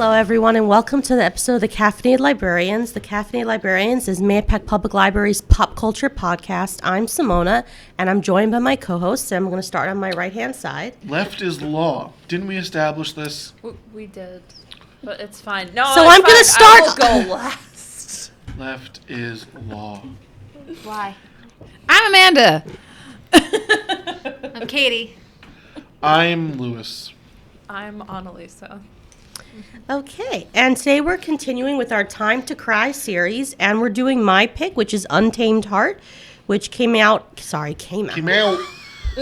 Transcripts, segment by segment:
Hello, everyone, and welcome to the episode of the Caffeinated Librarians. The Caffeinated Librarians is Mayapack Public Library's pop culture podcast. I'm Simona, and I'm joined by my co-hosts, and I'm going to start on my right-hand side. Left is law. Didn't we establish this? We did, but it's fine. No, so it's I'm going to start. I will go last. Left is law. Why? I'm Amanda. I'm Katie. I'm Lewis. I'm Annalisa. Okay, and today we're continuing with our Time to Cry series, and we're doing my pick, which is Untamed Heart, which came out. Came out.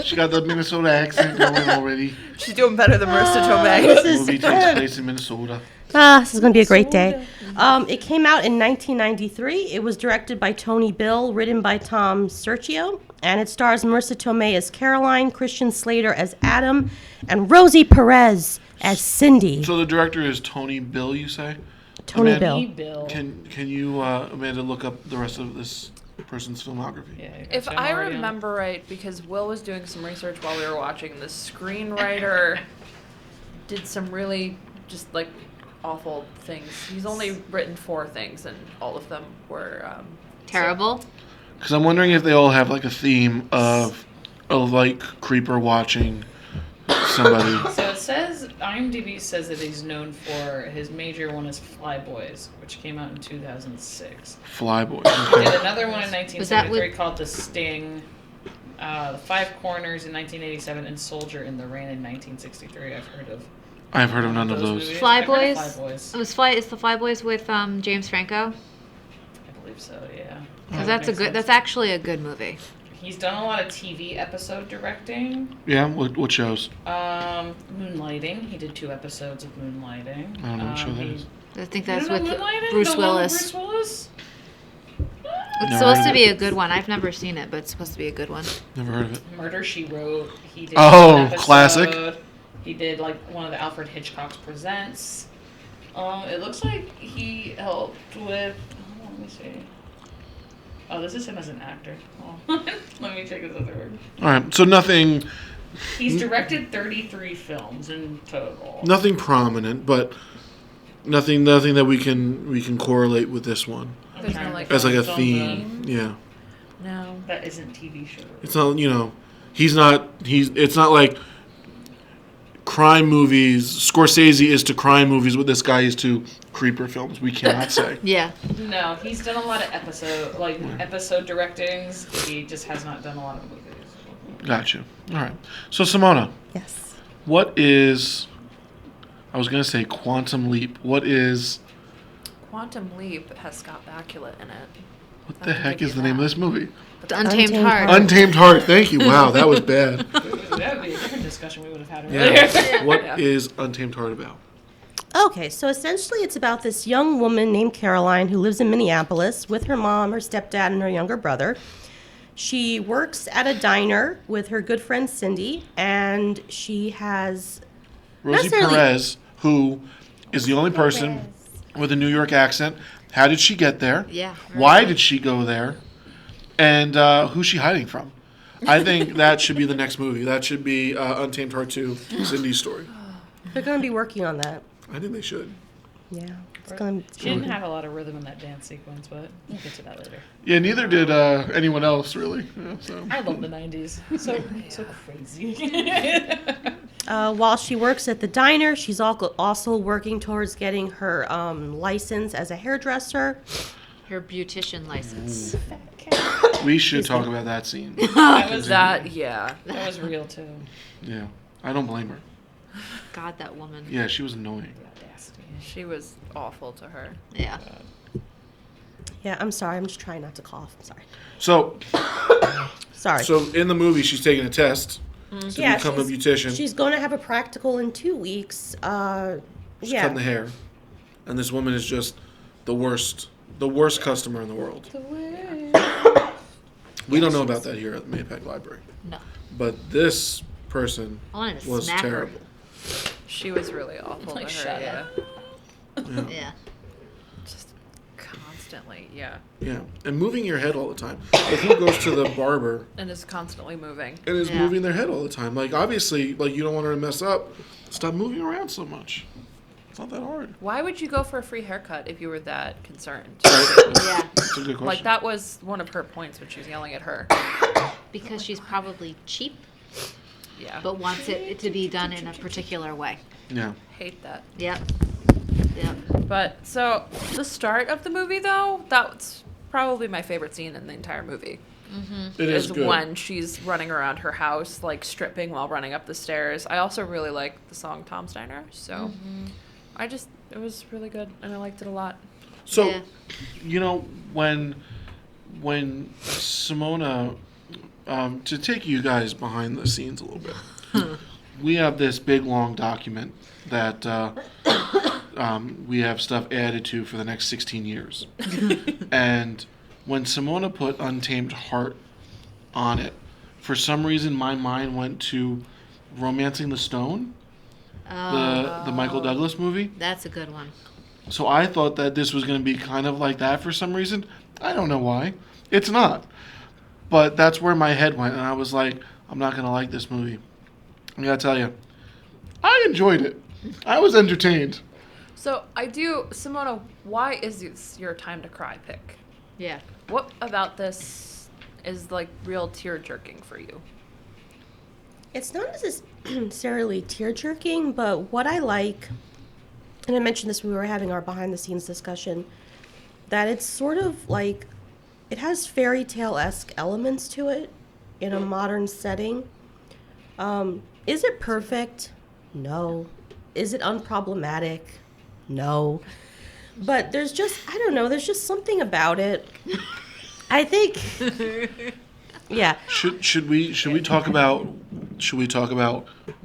She got the Minnesota accent going already. She's doing better than Marissa Tomei. The movie takes place in Minnesota. This is going to be a great day. It came out in 1993. It was directed by Tony Bill, written by Tom Sergio, and it stars Marissa Tomei as Caroline, Christian Slater as Adam, and Rosie Perez as Cindy. So the director is Tony Bill, you say? Tony Amanda, Bill. Can you, Amanda, look up the rest of this person's filmography? Yeah, if I remember right, because Will was doing some research while we were watching, the screenwriter did some really just like awful things. He's only written 4 things, and all of them were Terrible. Because I'm wondering if they all have like a theme of like creeper watching somebody. So it says, IMDb says that he's known for, his major one is Flyboys, which came out in 2006. Flyboy. He Okay. did another one in Was that 1973 with- called The Sting, The Five Corners in 1987, and Soldier in the Rain in 1963. I've heard of none of those. movies. Flyboys? I've heard of Flyboys. It's the Flyboys with James Franco. I believe so, yeah. Because Makes sense. that's actually a good movie. He's done a lot of TV episode directing. Yeah, what shows? Moonlighting. He did 2 episodes of Moonlighting. I don't know what show that is. I think You that's don't with know Moonlighting? Bruce The one with Willis. Bruce Willis? It's Never supposed heard to of be it. a good one. I've never seen it, but it's supposed to be a good one. Never heard of it. Murder, She Wrote. He did Oh, an episode. classic. He did like one of the Alfred Hitchcock's Presents. It looks like he helped with. Oh, let me see. Oh, this is him as an actor. Oh. Let me check his other work. All right, so nothing He's directed 33 films in total. nothing prominent, but nothing that we can correlate with this one There's no like. as like a Films on theme. Yeah, No. That isn't TV shows. it's not it's not like crime movies. Scorsese is to crime movies what this guy is to creeper films. We cannot say. Yeah. No, he's done a lot of episode directings. He just has not done a lot of movies. Gotcha. All right. So Simona, Yes. what is? I was gonna say Quantum Leap. What is? Quantum Leap has Scott Bakula in it. What I the can heck give is you the name of that. this movie? The Untamed Untamed Heart. Heart. Untamed Heart. Thank you. Wow, that was bad. That would be a different discussion we would have had earlier. Yeah. What Yeah. is Untamed Heart about? Okay, so essentially it's about this young woman named Caroline who lives in Minneapolis with her mom, her stepdad, and her younger brother. She works at a diner with her good friend Cindy, and she has Rosie Necessarily- Perez, who is the only person with a New York accent. How did she get there? Yeah. Why did she go there? And who's she hiding from? I think that should be the next movie. That should be Untamed Heart 2, Cindy's story. they're going to be working on that. I think they should. Yeah, it's going to. She didn't have a lot of rhythm in that dance sequence, but we'll get to that later. Yeah, neither did anyone else, really. Yeah, so. I love the 90s. So crazy. While she works at the diner, she's also working towards getting her license as a hairdresser. Her beautician license. We should talk about that scene. That was That, yeah. That was real too. Yeah, I don't blame her. God, that woman. Yeah, she was annoying. The audacity. She was awful to her. Yeah. Yeah, I'm sorry. I'm just trying not to cough. Sorry. So, Sorry. so in the movie, she's taking a test to Yeah, become a beautician. She's going to have a practical in 2 weeks. She's Yeah. cutting the hair, and this woman is just the worst customer in the world. We don't know about that here at the Mayapack Library, No. but this person I wanted to was smack her. terrible. She was really awful Like, to her. shut Yeah. Yeah. Yeah. Just constantly, yeah. Yeah, and moving your head all the time. Like who goes to the barber And is constantly moving. and is Yeah. moving their head all the time? Like obviously, like you don't want her to mess up. Stop moving around so much. It's not that hard. Why would you go for a free haircut if you were that concerned? Yeah. It's a good question. Like, that was one of her points when she was yelling at her. Because she's probably cheap, Yeah. but wants it to be done in a particular way. Yeah. Hate that. Yep. Yep. But, so, the start of the movie, though, that's probably my favorite scene in the entire movie. It is good. When she's running around her house, like, stripping while running up the stairs. I also really like the song Tom Steiner, so it was really good, and I liked it a lot. So, Yeah. you know, when Simona, to take you guys behind the scenes a little bit, we have this big long document that we have stuff added to for the next 16 years. And when Simona put Untamed Heart on it, for some reason my mind went to Romancing the Stone, the Michael Douglas movie. That's a good one. So I thought that this was going to be kind of like that for some reason. I don't know why. It's not. But that's where my head went, and I was like, I'm not going to like this movie. I got to tell you, I enjoyed it. I was entertained. So, Simona, why is this your time to cry pick? Yeah. What about this is, like, real tear-jerking for you? It's not necessarily tear-jerking, but what I like, and I mentioned this when we were having our behind-the-scenes discussion, that it's sort of like, it has fairy tale-esque elements to it in a modern setting. Is it perfect? No. Is it unproblematic? No. But there's just, I don't know, there's just something about it. I think, yeah. Should we talk about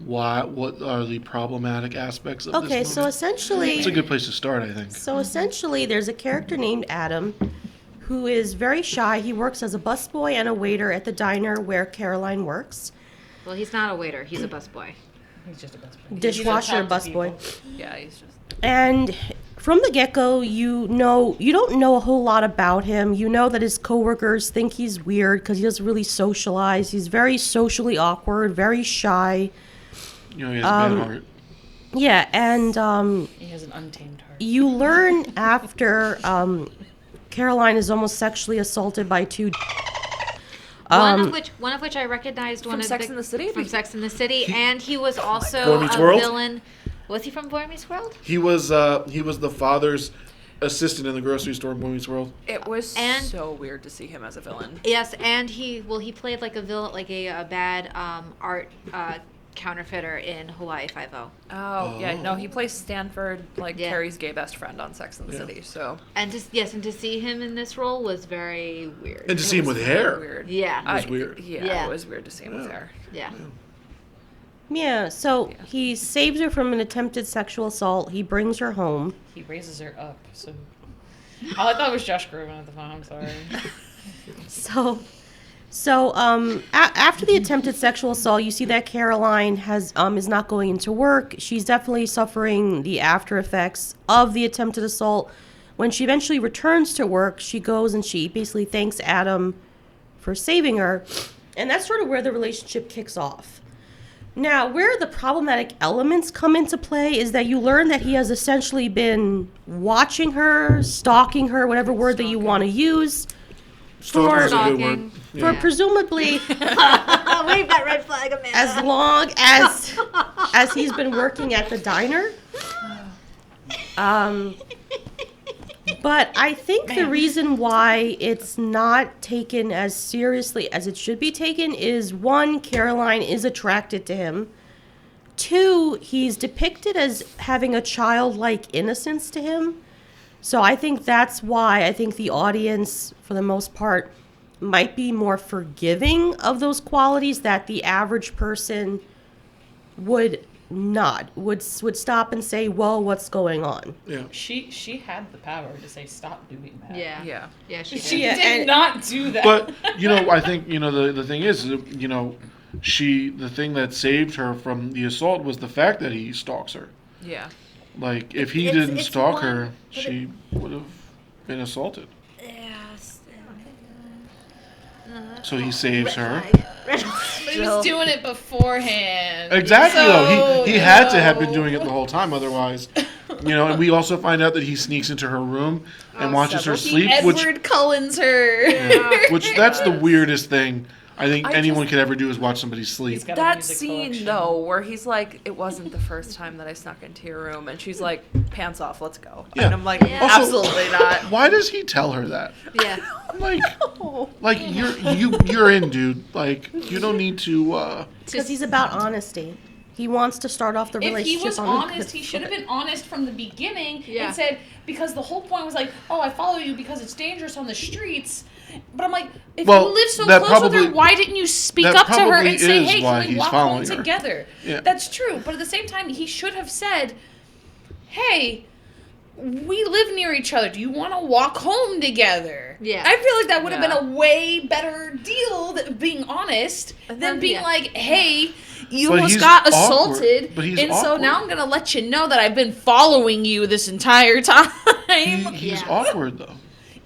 what are the problematic aspects of this Okay, movie? so essentially, It's a good place to start, I think. there's a character named Adam who is very shy. He works as a busboy and a waiter at the diner where Caroline works. Well, he's not a waiter. He's a busboy. He's just a busboy. Dishwasher busboy. Yeah, he's just... And from the get-go, you don't know a whole lot about him. You know that his coworkers think he's weird because he doesn't really socialize. He's very socially awkward, very shy. You know, he has a bad heart. Yeah, and He has an untamed heart. you learn after Caroline is almost sexually assaulted by two. One of which I recognized From Sex and the City? From Sex and the City, and he was also Boy a Meets World? villain. Was he from Boy Meets World? He was the father's assistant in the grocery store in Boy Meets World. It was And- so weird to see him as a villain. Yes, and he played like a villain, like a bad art counterfeiter in Hawaii Five-0. Oh, yeah, no, he plays Stanford, like Yeah. Carrie's gay best friend on Sex and the Yeah. City, so... And to see him in this role was very weird. And to see him with hair. Weird. Yeah. It was weird. Yeah. It was weird to see him with hair. Yeah. Yeah, so he saves her from an attempted sexual assault. He brings her home. He raises her up. So, all I thought was Josh Groban at the time. I'm sorry. After the attempted sexual assault, you see that Caroline is not going into work. She's definitely suffering the after effects of the attempted assault. When she eventually returns to work, she goes and she basically thanks Adam for saving her. And that's sort of where the relationship kicks off. Now, where the problematic elements come into play is that you learn that he has essentially been watching her, stalking her, whatever word that you want to use, Stalker is a good Stalking. word. for presumably Wave that red flag, Amanda. as long as he's been working at the diner. But I think the reason why it's not taken as seriously as it should be taken is, one, Caroline is attracted to him. Two, he's depicted as having a childlike innocence to him. So I think that's why I think the audience, for the most part, might be more forgiving of those qualities that the average person would not, would stop and say, well, what's going on? Yeah. She had the power to say stop doing that. Yeah. Yeah. Yeah, she She did. Yeah, did and- not do that. But I think the thing is, the thing that saved her from the assault was the fact that he stalks her. Yeah. Like, if he It's- didn't it's stalk one- her, but she would have been assaulted. Yes. So he saves her. But he was doing it beforehand. Exactly, So, though. He had to have been doing it the whole time, otherwise You know, and we also find out that he sneaks into her room and watches her sleep, Edward Cullens her. which that's the weirdest thing I think I anyone just- could ever do is watch somebody sleep. He's got a That music scene collection. though, where he's like, "It wasn't the first time that I snuck into your room," and she's like, "Pants off, let's go." Yeah. And I'm like, Yeah. Also- "Absolutely not." Why does he tell her that? Yeah. Like you're in, dude. Like you don't need to. Because he's about honesty. He wants to start off the If he relationship was on a honest, good he should have foot. been honest from the beginning Yeah. and said, because the whole point was like, oh, I follow you because it's dangerous on the streets. But I'm like, if Well, you live so that close with probably- her, why didn't you speak that up to her probably and say, is hey, why can we he's walk home following her. together? Yeah. That's true. But at the same time, he should have said, hey, we live near each other. Do you want to walk home together? Yeah. I feel like that would have Yeah. been a way better deal than being honest And than then- being yeah. like, hey, you But almost he's got awkward. assaulted. But he's and so awkward. now I'm going to let you know that I've been following you this entire time. He's Yeah. awkward though.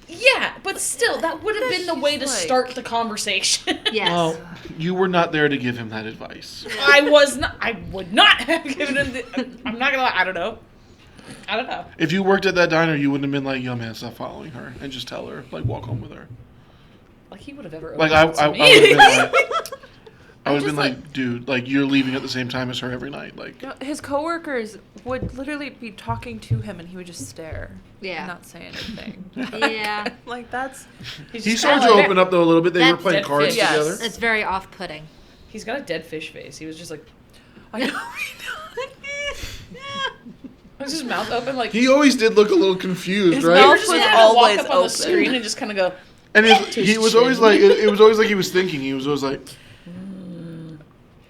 Yeah, but still, that would have been the way to like- start the conversation. Yes. Well, you were not there to give him that advice. I would not have given him I'm not going to lie, I don't know. If you worked at that diner, you wouldn't have been like, "Yo, man, stop following her," and just tell her, like, walk home with her. Like he would have ever Like opened I up would to have me. been like, I would have just been like, dude, like you're leaving at the same time as her every night. Like, No, his coworkers would literally be talking to him, and he would just stare. Yeah. And not say anything. Yeah. Like that's. He's he just started kinda to like- open up though a little bit. They were That's playing dead cards fish. Yes. together. It's very off-putting. He's got a dead fish face. He was just like, I know. with his mouth open, like He always did look a little confused, His right? mouth just was gonna always walk up on the open. screen and just kind of go. And To he his was chin. always like, it was always like he was thinking. He was always like,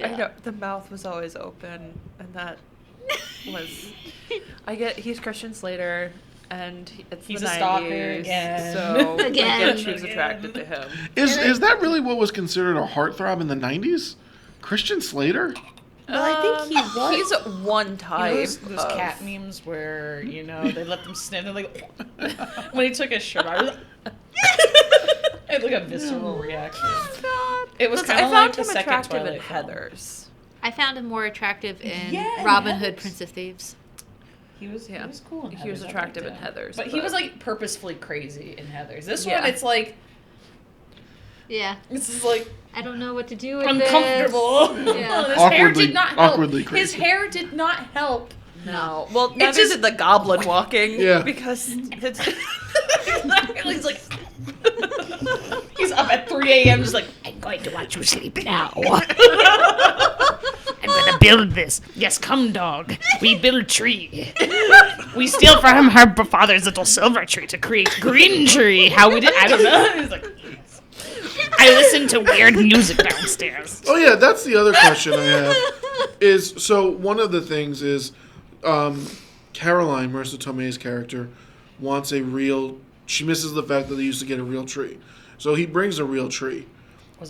I know the mouth was always open, and that was. I get he's Christian Slater, and it's He's the a stalker 90s, again. so I Again. get she's attracted to him. is that really what was considered a heartthrob in the '90s? Christian Slater? Well, I think he was. He's one You know type. those of- cat memes where, you know, they let them sniff and like when he took his shirt off. It had like a visceral reaction. It was Listen, kind I of found like the him second attractive Twilight in film. Heathers. I found him more attractive in Yeah, Robin yes. Hood, Prince of Thieves. He was cool in He was Heathers, I attractive liked in him. Heathers, But he was like purposefully crazy in Heathers. This Yeah. one, it's like, Yeah. this is like I don't know what to do with uncomfortable. Yeah. His hair Awkwardly- did not help. awkwardly His crazy. hair did not help. No. Well, neither just- did the goblin walking. Yeah. Because it's. He's like, he's up at 3 a.m. just like, I'm going to watch you sleep now. I'm gonna build this. Yes, come, dog. We build tree. We steal from her father's little silver tree to create green tree. How we did? I don't know. He's like, I listen to weird music downstairs. Oh yeah, that's the other question I have. Is so one of the things is, Caroline, Marissa Tomei's character, wants a real. She misses the fact that they used to get a real tree, so he brings a real tree.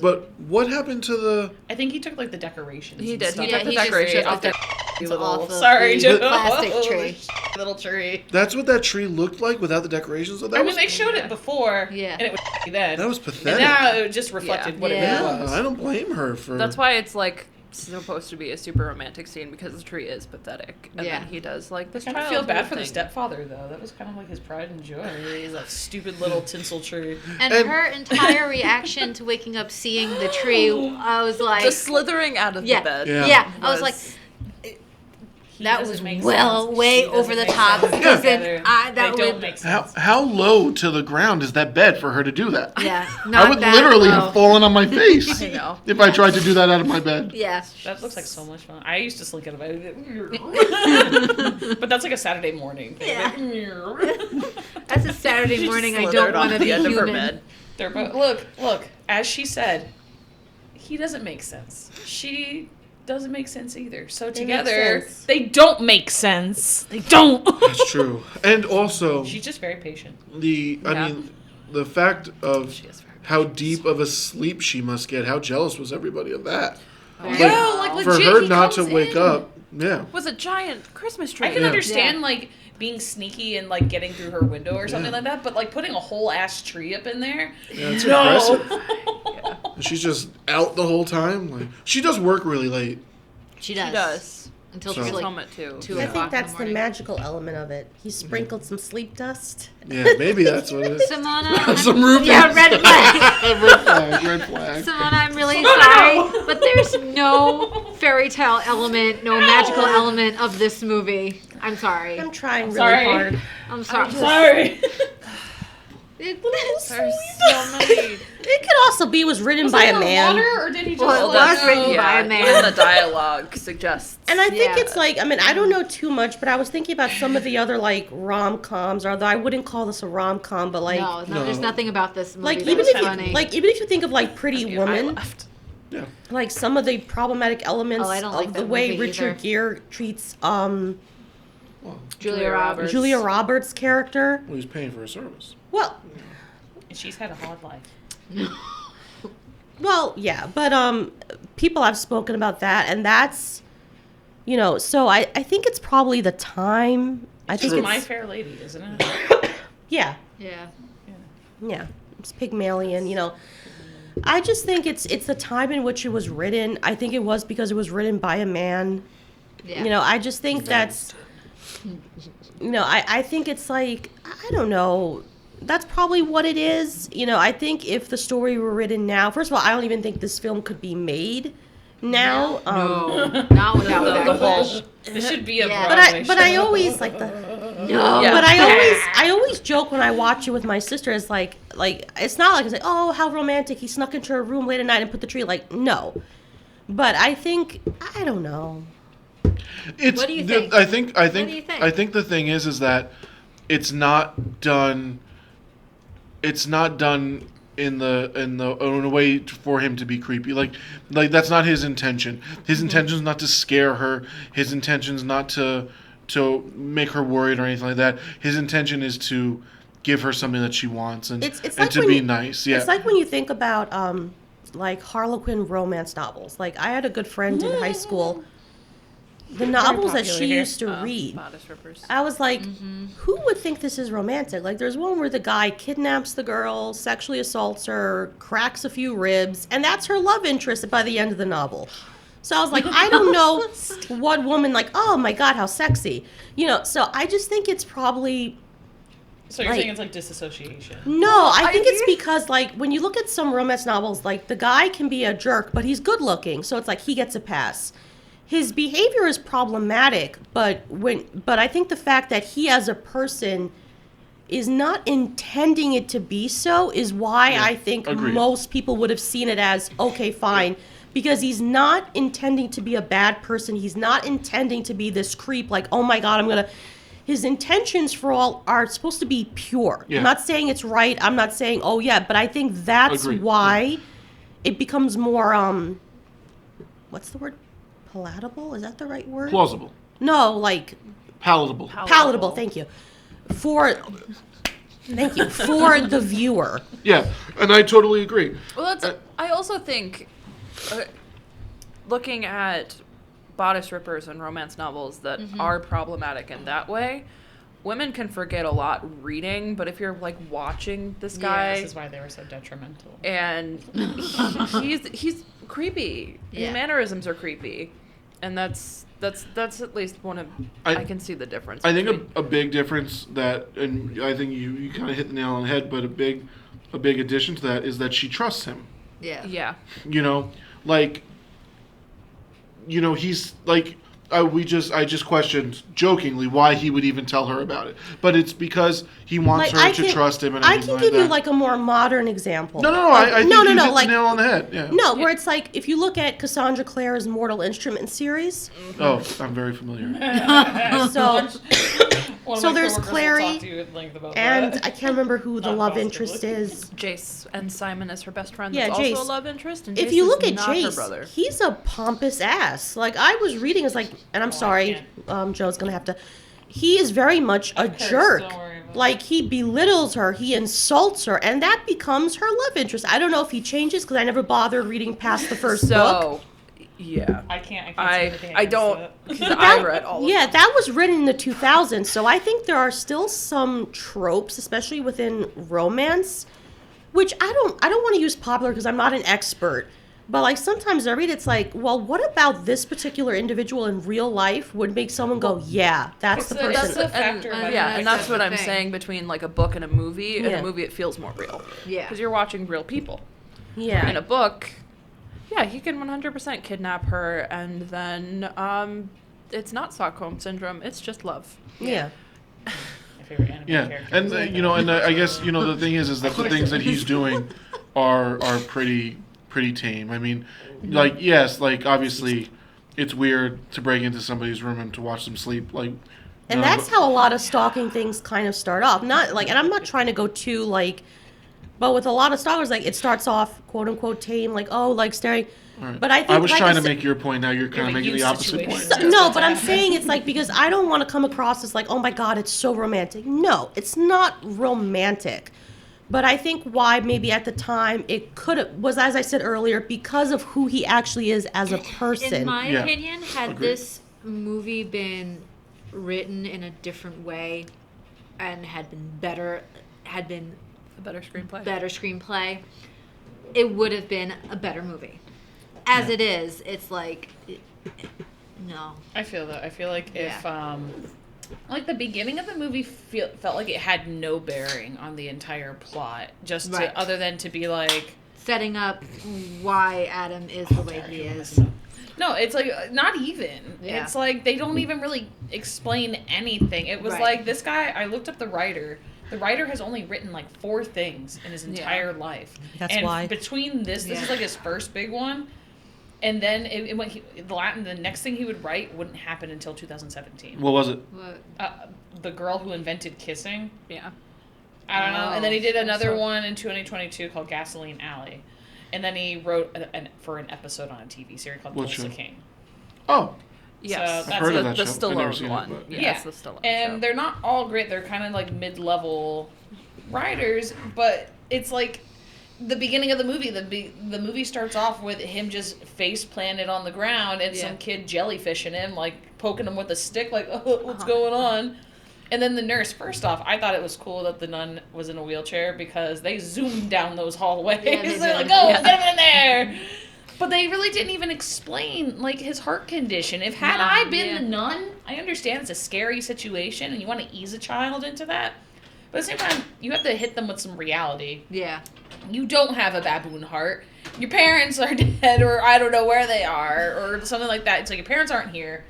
But what happened to the? I think he took like the decorations. He and did. stuff. He Yeah, took the he just decorations took off the the. Little, off of sorry, the Joe. plastic tree. Little tree. That's what that tree looked like without the decorations. So that I mean, was they showed it before, Yeah. and it was then. that was and pathetic. now it just reflected Yeah. what Yeah. it really was. I don't blame her for. That's why it's like supposed to be a super romantic scene because the tree is pathetic, and Yeah. then he does like this. I kind of feel bad childhood for the thing. stepfather though. That was kind of like his pride and joy. He's like stupid little tinsel tree. And And- her entire reaction to waking up seeing the tree, I was like, The slithering out of yeah, the bed. Yeah. I was like, He that doesn't was make well sense. way She doesn't over the make top. sense Because together. then that they don't would, make how sense. how low to the ground is that bed for her to do that? yeah, I not would that literally low. have fallen on my face I know. if I tried to do that out of my bed. Yeah, That looks like so much fun. I used to slink out of bed, but that's like a Saturday morning thing. that's a Saturday She morning. I slithered don't want onto to the be end of her human. bed. They're both, look. As she said, he doesn't make sense. She doesn't make sense either. So They make together, sense. they don't make sense. They don't. That's true. And also She's just very patient. the I Yeah. mean the fact of She is very how deep of a sleep she must get. How jealous was everybody of that? Yeah, like For legit, her he not to comes wake in. up. Yeah. with a giant Christmas tree. I can Yeah. understand like being sneaky and like getting through her window or something Yeah. like that, but like putting a whole ass tree up in there. Yeah, it's No. impressive. She's just out the whole time. Like she does work really late. She does. She does. Until So- it's His like helmet too. 2 I o'clock think in that's the the morning. magical element of it. He sprinkled some sleep dust. Yeah, maybe that's what it is. Simona, Some rubies. yeah, red flag. Red flag. Red flag. Simona, I'm really sorry, but there's no fairy tale element, no magical element of this movie. I'm sorry. I'm trying really sorry. hard. I'm sorry. Sorry. There's so many. It could also be was written Was by it a the man. water, or did he just Well, it let was written go? by a man. Even the dialogue suggests. And I think Yeah. it's like, I mean, I don't know too much, but I was thinking about some of the other like rom-coms, although I wouldn't call this a rom-com, but like, No, there's nothing about this movie like that even was if funny. you, like even if you think of like Pretty I Woman, left. Yeah. like some of the problematic elements Oh, I don't of like the that way movie Richard either. Gere treats Well, Julia Roberts. Julia Roberts' character. he's paying for a service. Well, And she's had a hard life. well, yeah, but people have spoken about that, and that's, you know, so I think it's probably the time. I think It's it's My Fair Lady, isn't it? yeah, Yeah. yeah, it's Pygmalion, you know. I just think it's the time in which it was written. I think it was because it was written by a man. Yeah. You know, I just think that's, you know, I think it's like, I don't know, that's probably what it is. You know, I think if the story were written now, first of all, I don't even think this film could be made now. No, not without The that. whole. This should be a Yeah. Broadway But I show. always like the, No. Yeah. but I always joke when I watch it with my sister. It's like it's not like it's like, oh, how romantic, he snuck into her room late at night and put the tree. Like, no, but I think, I don't know. It's, What do you the- think? I think do you think? I think the thing is that it's not done. It's not done in a way for him to be creepy. Like that's not his intention. His Mm-hmm. intention is not to scare her. His intention is not to make her worried or anything like that. His intention is to give her something that she wants and It's and like to when be you- nice. Yeah. It's like when you think about like Harlequin romance novels. Like I had a good friend in high school. The novels that popular she here. used to read, Bodice rippers. I was like, Mm-hmm. who would think this is romantic? Like there's one where the guy kidnaps the girl, sexually assaults her, cracks a few ribs, and that's her love interest by the end of the novel. So I was like, I don't know what woman like, oh my God, how sexy. You know, so I just think it's probably So you're like- saying it's like disassociation. no, I think it's because like when you look at some romance novels, like the guy can be a jerk, but he's good looking, so it's like he gets a pass. His behavior is problematic, but I think the fact that he as a person is not intending it to be so is why Yeah, I think agreed. most people would have seen it as okay, fine. Because he's not intending to be a bad person. He's not intending to be this creep, like, oh my God, I'm gonna. His intentions for all are supposed to be pure. Yeah. I'm not saying it's right. I'm not saying, oh yeah, but I think that's Agreed, why it becomes more, what's the word? Palatable? Is that the right word? Plausible, No, like palatable. palatable. Thank you. For the viewer. Yeah, and I totally agree. Well, that's. I also think, looking at bodice rippers and romance novels that are problematic in that way, women can forget a lot reading. But if you're like watching this guy, This is why they were so detrimental. and he's creepy. Yeah. His mannerisms are creepy, and that's at least one of. I can see the difference. I think between- a big difference that, and I think you kind of hit the nail on the head, but a big addition to that is that she trusts him. Yeah. Yeah. You know, like, you know, he's like, I just questioned jokingly why he would even tell her about it, but it's because he wants Like, her to trust him and I everything can give like you that. like a more modern example. no, I think no, you hit like the nail on the head. Yeah. no, where it's like if you look at Cassandra Clare's Mortal Instrument series, Oh, I'm very familiar. so One of So my there's coworkers will Clary, talk to you at length about and that. I can't remember who the Not love possibly. interest is. Jace and Simon is her best friend. Yeah, That's Jace. also a love interest. And If Jace you is look at not her Jace, brother. he's a pompous ass. Like I was reading, it's like, and I'm sorry, Joe's gonna have to. He is very much a cursed, jerk. don't worry about it. Like he belittles her, he insults her, and that becomes her love interest. I don't know if he changes because I never bothered reading past the first book. So, yeah. I can't say I anything I against don't. that. Because I read all of Yeah, them. that was written in the 2000s, so I think there are still some tropes, especially within romance, which I don't want to use popular because I'm not an expert, But like sometimes I read it's like, well, what about this particular individual in real life would make someone go, yeah, that's the person. That's the factor. And that's what the I'm thing. saying between like a book and a movie. In Yeah. a movie, it feels more real. Yeah. Because you're watching real people. Yeah. In a book, yeah, he can 100% kidnap her, and then it's not Stockholm syndrome. It's just love. Yeah. My favorite anime Yeah, character. and I guess the thing is that the things that he's doing are pretty tame. I mean, like yes, like obviously, it's weird to break into somebody's room and to watch them sleep. Like, And that's how a lot of stalking things kind of start off. Not like, and I'm not trying to go too like, but with a lot of stalkers, like it starts off quote unquote tame, like oh, like staring. Right. But I think I was like trying to said- make your point. Now you're kind of like making you the opposite point. situation. No, but I'm saying it's like because I don't want to come across as like, oh my God, it's so romantic. No, it's not romantic. But I think why maybe at the time it could have was, as I said earlier, because of who he actually is as a person. In my Yeah. opinion, had Agreed. this movie been written in a different way and had been A better screenplay, it would have been a better movie. As it is, it's like, no. I feel that. I feel like if Yeah. like the beginning of the movie felt like it had no bearing on the entire plot, just Right. other than to be like, Setting up why Adam is the way he is. no, it's like not even. Yeah. It's like they don't even really explain anything. It was Right. like this guy. I looked up the writer. The writer has only written like 4 things in his entire life. That's and why. between this Yeah. is like his first big one. And then it went, the next thing he would write wouldn't happen until 2017. What was it? What? The girl who invented kissing. Yeah. I don't know. And then he Oh, did another so- one in 2022 called Gasoline Alley. And then he wrote for an episode on a TV series called What Tulsa show? King. Oh, Yes. So I've that's heard of the, that the show. I've never Stallone seen it, one. but- Yeah, it's the Stallone And show. they're not all great. They're kind of like mid-level writers, but it's like the beginning of the movie. The movie starts off with him just face planted on the ground and Yeah. some kid jellyfishing him, like poking him with a stick, like, oh, what's going on? And then the nurse, first off, I thought it was cool that the nun was in a wheelchair because they zoomed down those hallways. Yeah, they They're like, did. oh, Yeah. get him in there. But they really didn't even explain, like, his heart condition. If had I been yeah. the nun, I understand it's a scary situation and you want to ease a child into that. But at the same time, you have to hit them with some reality. Yeah. You don't have a baboon heart. Your parents are dead, or I don't know where they are, or something like that. It's like your parents aren't here.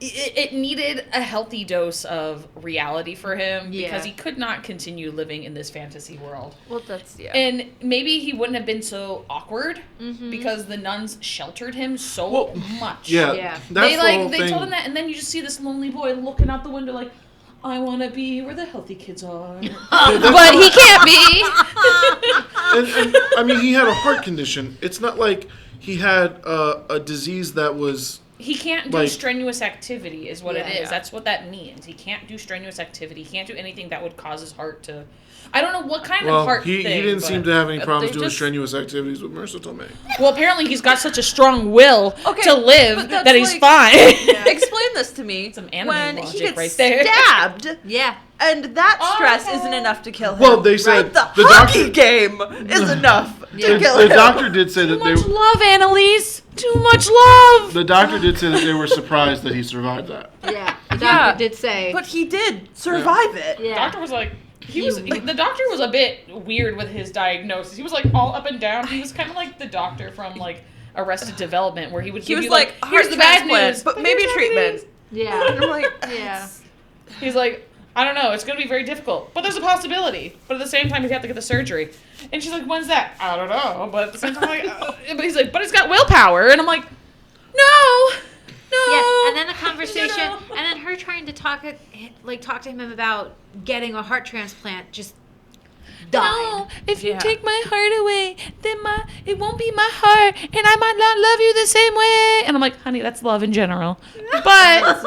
It needed a healthy dose of reality for him because Yeah. he could not continue living in this fantasy world. Well, that's, yeah. And maybe he wouldn't have been so awkward Mm-hmm. because the nuns sheltered him so Well, much. yeah. Yeah. That's They the whole they thing. told him that, and then you just see this lonely boy looking out the window like, I want to be where the healthy kids are. But he can't be. and I mean, he had a heart condition. It's not like he had a disease that was. He can't do Like- strenuous activity is what it Yeah. is. Yeah. That's what that means. He can't do strenuous activity. He can't do anything that would cause his heart to... I don't know what kind of Well, heart he thing, didn't but- seem to have any problems they doing just- strenuous activities with Marissa Tomei. Well, apparently he's got such a strong will Okay, to live but that's that he's like- fine. Explain this to me. Some anime when logic he gets right there. stabbed, Yeah. and that Oh, stress okay. isn't enough to kill him. Well, they said the the hockey doctor- game is enough to kill The him. doctor did say that Too much love, Annalise. Too much love. the doctor did say that they were surprised that he survived that. Yeah. The doctor Yeah, did say. But he did survive it. yeah. Doctor was like... the doctor was a bit weird with his diagnosis. He was like all up and down. He was kind of like the doctor from like Arrested Development, where he would He give was you like, here's heart the bad transplant, news, but maybe here's treatment. Yeah. And I'm like, Yeah. He's like, I don't know, it's gonna be very difficult, but there's a possibility. But at the same time, you have to get the surgery. And she's like, when's that? I don't know. But at the same time, I'm like, but he's like, but it's got willpower. And I'm like, no. Yeah, and then the conversation, You know? and then her trying to talk to him about getting a heart transplant just died. No, if you Yeah. take my heart away, then it won't be my heart, and I might not love you the same way. And I'm like, honey, that's love in general. But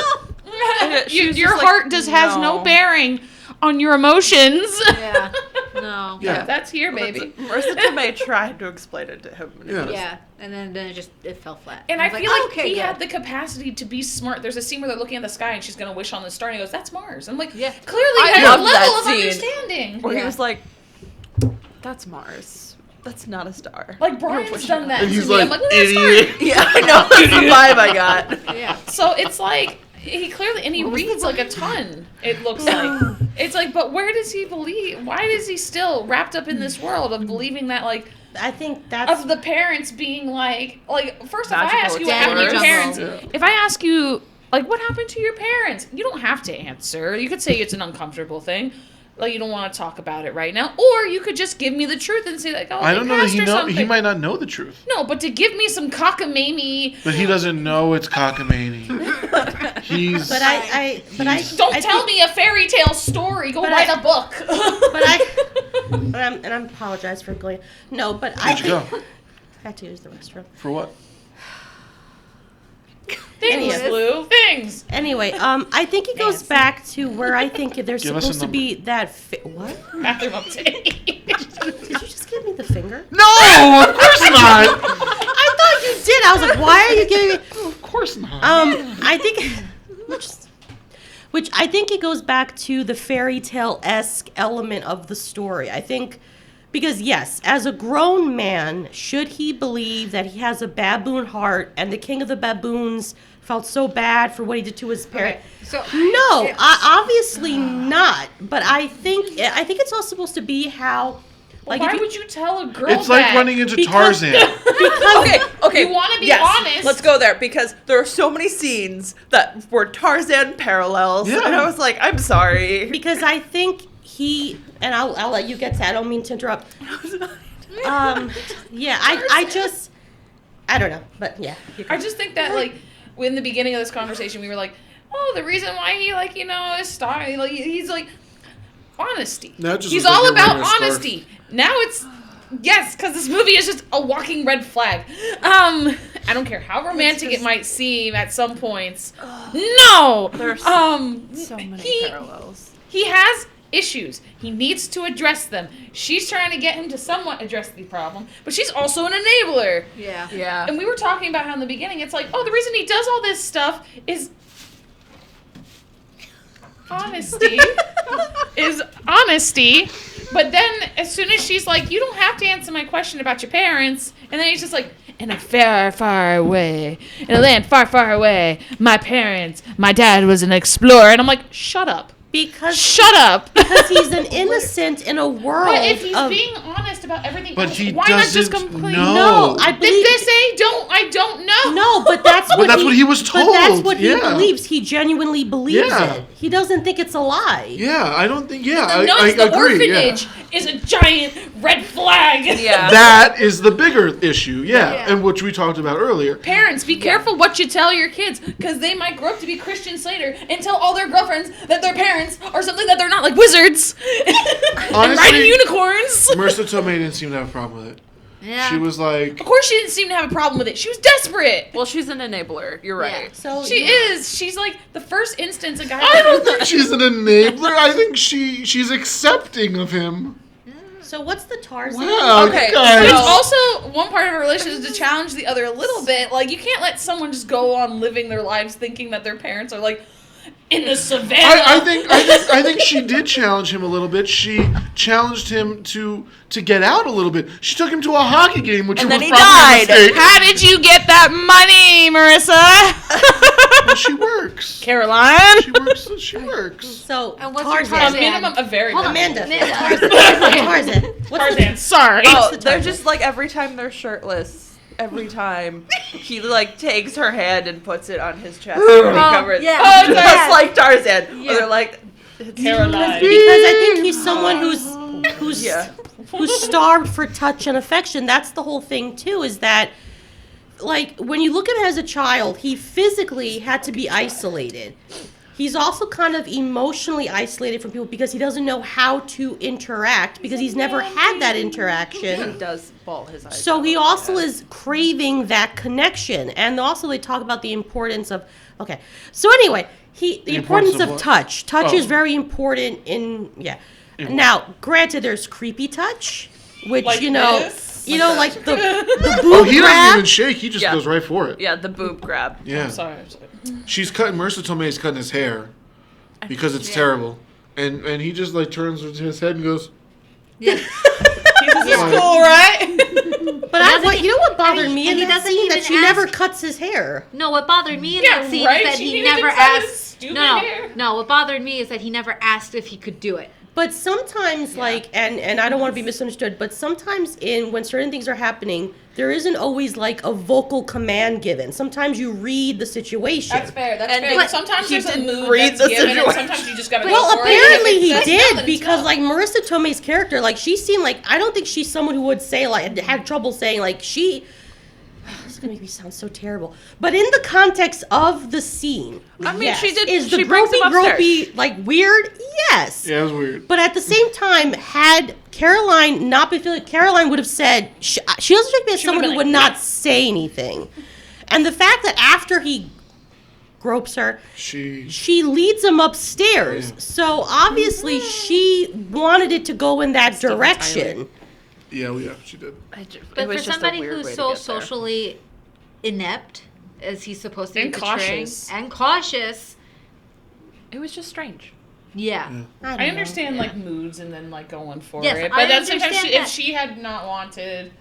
She was your just like, heart just has no no. bearing on your emotions. Yeah. No. Yeah. That's here, baby. Marissa Tomei tried to explain it to him. And Yeah. it was, Yeah. And then it fell flat. And I was feel like okay, he yeah. had the capacity to be smart. There's a scene where they're looking at the sky and she's going to wish on the star and he goes, that's Mars. I'm like, Yeah. clearly I he has a love level that of scene. understanding. Where Yeah. he was like, that's Mars. That's not a star. Like Brian's done that And to he's me. like, I'm like, look at that star. idiot. Yeah, I know. That's the vibe I got. Yeah. So it's like he clearly and he reads like a ton. It looks like it's like, but where does he believe? Why is he still wrapped up in this world of believing that like I think that's of the parents being like first if I Magical ask you what happened to your explorers. parents, Yeah. if I ask you like what happened to your parents, you don't have to answer. You could say it's an uncomfortable thing. Like you don't want to talk about it right now, or you could just give me the truth and say like, "Oh, I don't know that he something." he might not know the truth. No, but to give me some cockamamie, But he doesn't know it's cockamamie. He's. but I don't I tell think- me a fairy tale story. Go But write I- a book. and I apologize for going. No, but I Where'd you go? think I had to use the restroom. For what? Things, Anyway. Lou. Things. Anyway, I think it goes back to where I think there's Give us a supposed to be that. What? Bathroom update. Did you just give me the finger? No, of course not. I thought you did. I was like, why are you giving me? Of course not. I think, which I think it goes back to the fairy tale-esque element of the story. I think, because yes, as a grown man, should he believe that he has a baboon heart and the king of the baboons felt so bad for what he did to his parents? So No, obviously not. But I think it's all supposed to be how, like, Why if you, would you tell a girl It's like that? running into because- Tarzan. Okay. You wanna be yes, honest. Let's go there because there are so many scenes that were Tarzan parallels, Yeah. and I was like, I'm sorry. because I think he, and I'll let you get to. I don't mean to interrupt. Yeah, I don't know, but yeah. I just think that like in the beginning of this conversation, we were like, oh, the reason why he is star like he's like honesty. That just He's looks like all you're about wearing a scarf. honesty. Now it's. Yes, because this movie is just a walking red flag. I don't care how romantic it might seem at some points. No. There's so many he, parallels. He has issues. He needs to address them. She's trying to get him to somewhat address the problem, but she's also an enabler. yeah. Yeah. And we were talking about how in the beginning it's like, oh, the reason he does all this stuff is honesty. is honesty. But then as soon as she's like, you don't have to answer my question about your parents, and then he's just like, in a far, far away, in a land far, far away, my parents, my dad was an explorer, and I'm like, shut up. Shut up. Because he's an innocent in a world But if he's of, being honest about everything But else, he why not just doesn't completely know. no, I Did believe they say I don't know? no, but that's what that's what he was But that's told, what yeah. he believes. He genuinely believes Yeah. it. He doesn't think it's a lie. Yeah, I don't think. Yeah, The nuns, I the agree. orphanage is a giant red flag. Yeah. That is the bigger issue. Yeah, Yeah. and which we talked about earlier. Parents, be careful what you tell your kids, because they might grow up to be Christians later and tell all their girlfriends that their parents are something that they're not, like wizards and Honestly, riding unicorns. Marissa Tomei didn't seem to have a problem with it. Yeah. She was like, Of course, she didn't seem to have a problem with it. She was desperate. Well, she's an enabler. You're right. Yeah. So She yeah. is. She's like the first instance a guy. I don't think she's an enabler. I think she's accepting of him. So what's the Tarzan? Wow, Okay, you But guys. it's also one part of a relationship is to challenge the other a little bit. Like you can't let someone just go on living their lives thinking that their parents are like in the savannah. I think she did challenge him a little bit. She challenged him to get out a little bit. She took him to a hockey game, which And was then he probably a died. mistake. How did you get that money, Marissa? Well, she works. Caroline. She works. So And what's your Tarzan. A Tarzan? minimum of very Hold on. Amanda. Amanda. Tarzan. What's the Tarzan. Sorry. Oh, the they're Tarzan? just like every time they're shirtless. Every time he like takes her hand and puts it on his chest and covers. yeah. Oh, Yeah. just like Tarzan. Yeah. Or they're like Caroline. Because I think he's someone who's Yeah. who's starved for touch and affection. That's the whole thing too, is that like when you look at him as a child, he physically had to be isolated. He's also kind of emotionally isolated from people because he doesn't know how to interact because he's never had that interaction. He does ball his eyes. So he out, also yeah. is craving that connection. And also they talk about the importance of, okay. So anyway, the importance of what? touch. Touch Oh. is very important in, yeah. In Now, granted, there's creepy touch, which, Like you know, this? like the boob Oh, he doesn't grab. even shake. He just Yeah. goes right for it. Yeah, the boob grab. Yeah. I'm sorry. She's cutting. Marissa Tomei's cutting his hair because it's terrible, and he just like turns his head and goes. Yeah. He's is cool, right? But you know what bothered me in he that doesn't scene? That even she never ask- cuts his hair. No, what bothered me in Yeah, that scene right? is that She he needed never to cut his asked. stupid No, hair. no. What bothered me is that he never asked if he could do it. But sometimes, like, and I don't want to be misunderstood, but sometimes when certain things are happening, there isn't always, like, a vocal command given. Sometimes you read the situation. That's fair. That's And fair. but But sometimes he there's a didn't mood read that's the given, and situation. sometimes you just gotta Well, go for it. apparently And if he it says did, nothing, because, no. like, Marissa Tomei's character, like, she seemed like, I don't think she's someone who would say, like, had trouble saying, like, this is gonna make me sound so terrible. But in the context of the scene, I mean, yes. she did. Is the She brings him gropey, like, weird? Yes. Yeah, it was weird. But at the same time, had Caroline not been feeling, Caroline would have said, she doesn't strike me as someone been who like, would "No." not say anything. And the fact that after he gropes her, she leads him upstairs. Yeah. So obviously she wanted it to go in that direction. Yeah, she did. But for somebody who's so socially inept, as he's supposed to be And portraying, cautious. and cautious, It was just strange. yeah. don't I know. understand like moods and then like going for Yes, it, I but then sometimes understand if that. she had not wanted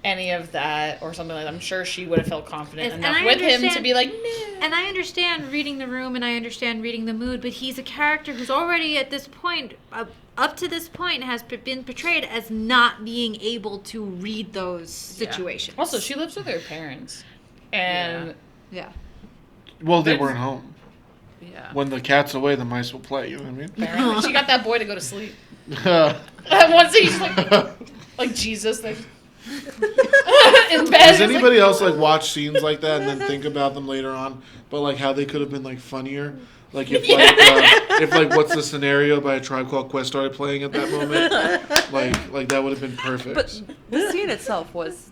any of that or something like that, I'm sure she would have felt confident Yes, and enough I with him to understand- be like, no. And I understand reading the room and I understand reading the mood, but he's a character who's already at this point, up to this point, has been portrayed as not being able to read those situations. Also, she lives with her parents, and Yeah. Well, they That's- weren't home. Yeah. When the cat's away, the mice will play. You know what I mean? apparently she got that boy to go to sleep. Does Once he's like Jesus, like in bed. it's anybody else like watch scenes like that and then think about them later on? But like how they could have been like funnier. Like if What's the Scenario by A Tribe Called Quest started playing at that moment, like that would have been perfect. But the scene itself was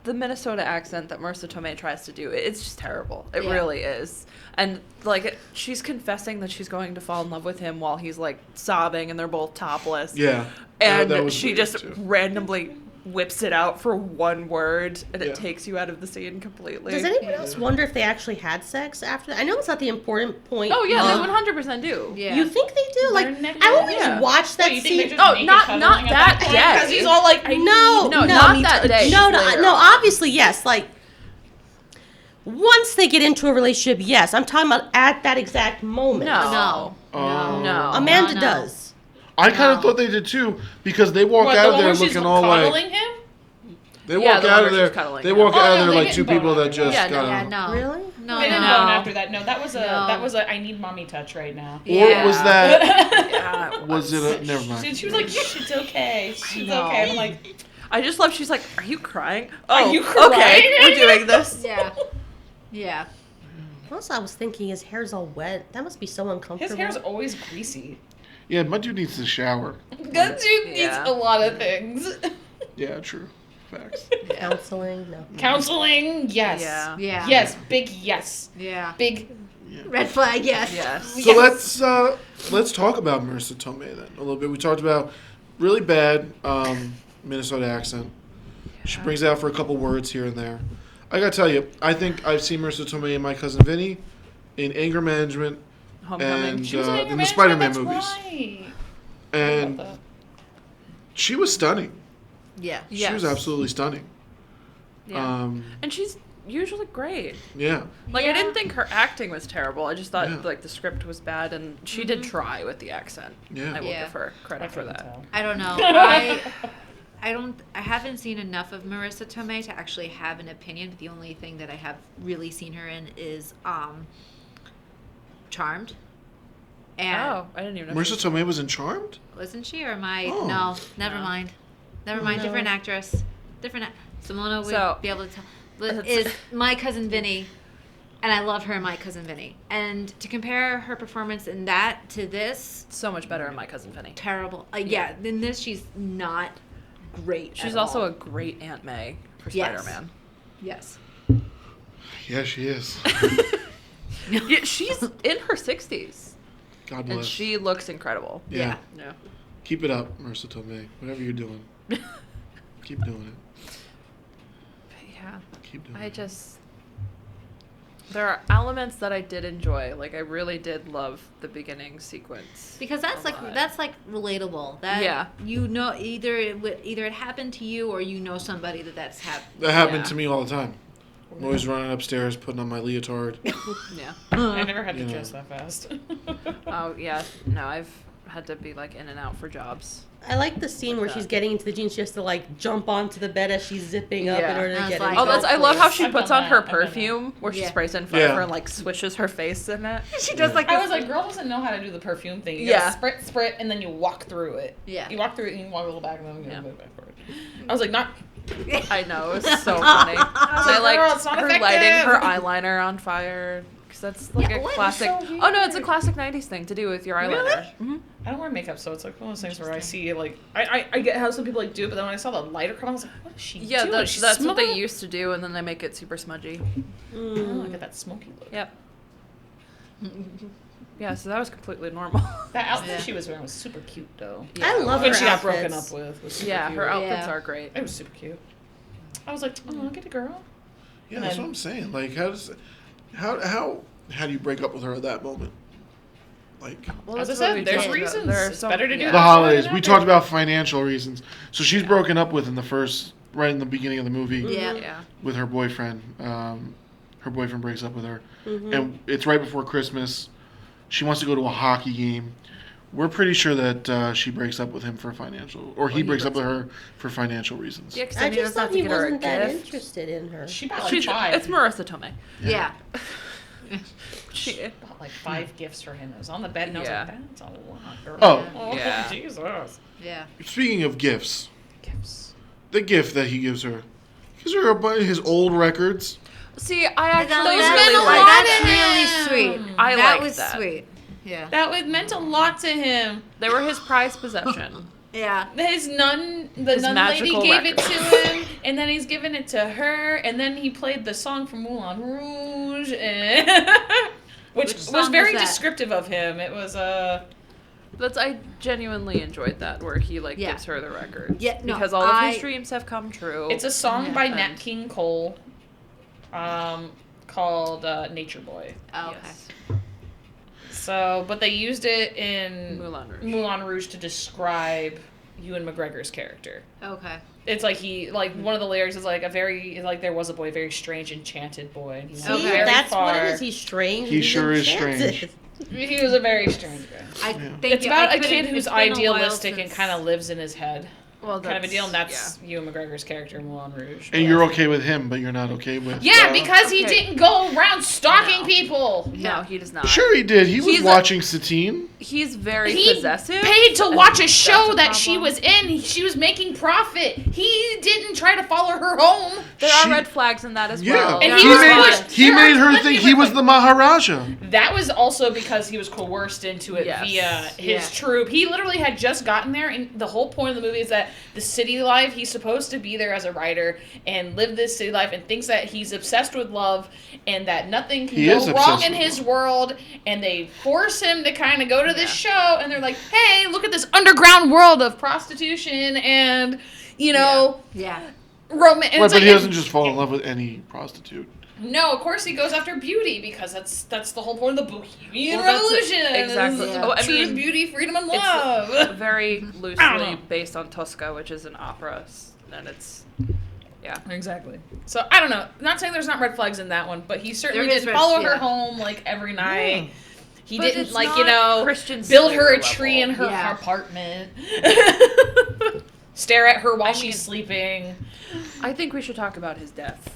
the Minnesota accent that Marissa Tomei tries to do. It's just terrible. It Yeah. really is. And like she's confessing that she's going to fall in love with him while he's like sobbing and they're both topless. Yeah, And that was she weird, just too. randomly whips it out for one word and Yeah. it takes you out of the scene completely. Does anyone else wonder if they actually had sex after that? I know it's not the important point. Oh yeah, of- they 100% do. Yeah. You think they do? Like, They're naked. I always Yeah. watch that Wait, you think they're scene. just Oh, naked not cuddling at that point? day. Because he's all like, No, No, not that day. No, Later no, on. obviously, yes. Like, once they get into a relationship, yes. I'm talking about at that exact moment. No. Oh. No. Amanda No. does. I kind of thought they did too because they walk What, out the of one there where she's looking all like cuddling him? they Yeah, walk the one out where of there. she's cuddling They him. walk Oh, out no, of there they like didn't two bone people after that just that. got. Yeah, no. Really? No, They no, didn't no. bone after that. No, that was No. a I need mommy touch right now. Or was that? Yeah, Was it? Never mind. She was like, it's okay. It's know. okay. I'm like, I just love she's like, "Are you crying?" Are Oh, you okay. crying? We're doing this. Yeah. Yeah. Also, I was thinking his hair's all wet. That must be so uncomfortable. his hair's always greasy. Yeah, my dude needs to shower. That dude needs Yeah. a lot of things. Yeah, true. Facts. Counseling, no. Counseling, yes. Yeah. Yeah. Yes, big yes. Yeah. Big Red flag, yes. Yes. So yes. let's talk about Marissa Tomei then a little bit. We talked about really bad Minnesota accent. She brings it out for a couple words here and there. I gotta tell you, I think I've seen Marissa Tomei in My Cousin Vinny, in Anger Management, Homecoming. and She was in in Anger the Spider-Man Management, movies. that's right. And About that. she was stunning. Yeah. She was absolutely stunning. Yeah. And she's usually great. Yeah. Like I Yeah. didn't think her acting was terrible. I just thought Yeah. like the script was bad, and she did try with the accent. Yeah. I will Yeah. give her credit for couldn't that. tell. I don't know. I haven't seen enough of Marissa Tomei to actually have an opinion. The only thing that I have really seen her in is Charmed. And Oh, I didn't even know. Marissa Tomei was in Charmed? wasn't she, or am I? Oh. No, never No. mind. Never mind. No. Different actress. Different. Simona would So- be able to tell. But That's- is My Cousin Vinny, and I love her in My Cousin Vinny. And to compare her performance in that to this, So much better in My Cousin Vinny. terrible. Yeah, in this she's not great. She's at also all. a great Aunt May for Yes. Spider-Man. Yes. Yeah, she is. Yeah, she's in her 60s, God bless. and she looks incredible. Yeah. Yeah. Keep it up, Marissa Tomei. Whatever you're doing. Keep doing it. But yeah. Keep doing I it. just There are elements that I did enjoy. Like I really did love the beginning sequence. Because that's a like lot. relatable. That Yeah. you know either it happened to you or you know somebody that's happened. That happened Yeah. to me all the time. I'm always running upstairs, putting on my leotard. Yeah. I never had to You know. dress that fast. Oh yeah. No, I've had to be like in and out for jobs. I like the scene where she's getting into the jeans. She has to like jump onto the bed as she's zipping up in Yeah. order to I was get like, into Oh, that's. I love how she I've puts done on her that. I've done that. perfume, where she Yeah. sprays in front of Yeah. her and like swishes her face in it. She does like I this. was like, girl doesn't know how to do the perfume thing. You Yeah. gotta sprit, and then you walk through it. Yeah. You walk through it and you walk a little back and then you Yeah. move back forward. I was like, not. I know, it was so funny. I girl, liked it's not her effective. lighting her eyeliner on fire. Because that's like Yeah, a what? classic. So Oh no, it's a weird. classic 90s thing to do with your eyeliner. Really? Hmm. I don't wear makeup, so it's like one of those things where I see like I get how some people like do it, but then when I saw the lighter come, I was like, what is she Yeah, doing? that's what they used to do, and then they make it super smudgy. Oh, I get that smoky look. Yep. Yeah, so that was completely normal. That outfit Yeah. she was wearing was super cute though. I love When her she got broken outfits. up with was super Yeah, cute. her outfits Yeah. are great. It was super cute. I was like, oh, get a girl. Yeah, And that's then- what I'm saying. Like, how do you break up with her at that moment? Like Well, As I that's what said, we there's talked about. reasons. There are It's some- better to do yeah. the that. holidays. Before We it talked happened. about financial reasons. So she's broken up with in the first, right in the beginning of the movie, Yeah. Yeah. with her boyfriend. Her boyfriend breaks up with her, and it's right before Christmas. She wants to go to a hockey game. We're pretty sure that she breaks up with him for financial, or he breaks up with her for financial reasons. Yeah, because I then he just doesn't have thought to he get her a wasn't that gift. interested in her. She bought like She's, five. it's Marissa Tomei. Yeah. She, bought like 5 gifts for him. It was on the bed, and I was Yeah. like, that's a lot. Girl. Oh. Yeah. Jesus. Yeah. Speaking of gifts, Gifts. the gift that he gives her a bunch of his old records. see, I actually That's really meant a like. lot. That's really sweet. I that liked was that. sweet. Yeah. That meant a lot to him. They were his prized possession. Yeah. The nun lady magical gave it records. to him, and then he's given it to her, and then he played the song from Moulin Rouge, and which song was very was that? descriptive of him. It was I genuinely enjoed that where he like Yeah. gives her the records. Yeah, no, because all of his dreams have come true. it's a song by And- Nat King Cole, called Nature Boy. Oh, okay. Yes. So, but they used it in Moulin Rouge. To describe Ewan McGregor's character. Okay. It's like one of the lyrics is like there was a boy, very strange, enchanted boy, and he's See, Okay. very that's far. what it is. He's strange. He and he's sure is enchanted. strange. He was a very strange guy. I Yeah. think It's about I a kid couldn't- who's it's been a while idealistic and since- kind of lives in his head, Well, kind of a deal, and that's Ewan McGregor's character in Moulin Rouge. And you're okay with him, but you're not okay with. Yeah, because he Okay. didn't go around stalking No. people. No, he does not. Sure, he did. He was He's a- watching Satine. He's very He possessive. paid to and watch a that's show a that she problem. was in. She was making profit. He didn't try to follow her home. There She- are red flags in that as Yeah, well. And There he he was are- pushed. he There made are her plenty think of he red was flags. the Maharaja. That was also because he was coerced into it Yes. via his Yeah. troop. He literally had just gotten there, and the whole point of the movie is that the city life, he's supposed to be there as a writer and live this city life and thinks that he's obsessed with love and that nothing can He go is wrong obsessed in with his love. world, and they force him to kind of go to this show, and they're like, hey, look at this underground world of prostitution and, Yeah. romance. Right, but he doesn't just fall in love with any prostitute. No, of course he goes after beauty because that's the whole point of the Bohemian Well, that's Revolution. exactly. Is Yeah. Oh, I truth, mean, beauty, freedom, and it's love. very I don't loosely know. based on Tosca, which is an opera, and it's Exactly. So I don't know. Not saying there's not red flags in that one, but he certainly There is did red- follow her yeah. home like every night. He But didn't it's like not Christian build her a Slater tree in level. her Yeah. apartment. Stare at her while I she's mean- sleeping. I think we should talk about his death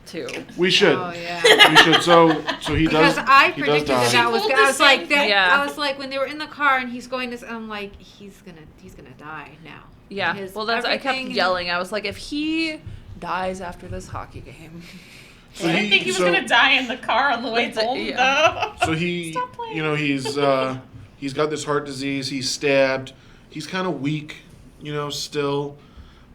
too. We should. Oh yeah. We should. So he Because does. I he does predicted die. that was. She I pulled was the like same- that. Yeah. I was like when they were in the car and he's going to. I'm like he's gonna die now. Yeah. His Well, that's I kept everything- yelling. I was like, if he dies after this hockey game, So I didn't think he was gonna die in the car on the way That's it, home, yeah. though. So he, Stop playing. he's got this heart disease. He's stabbed. He's kind of weak, still.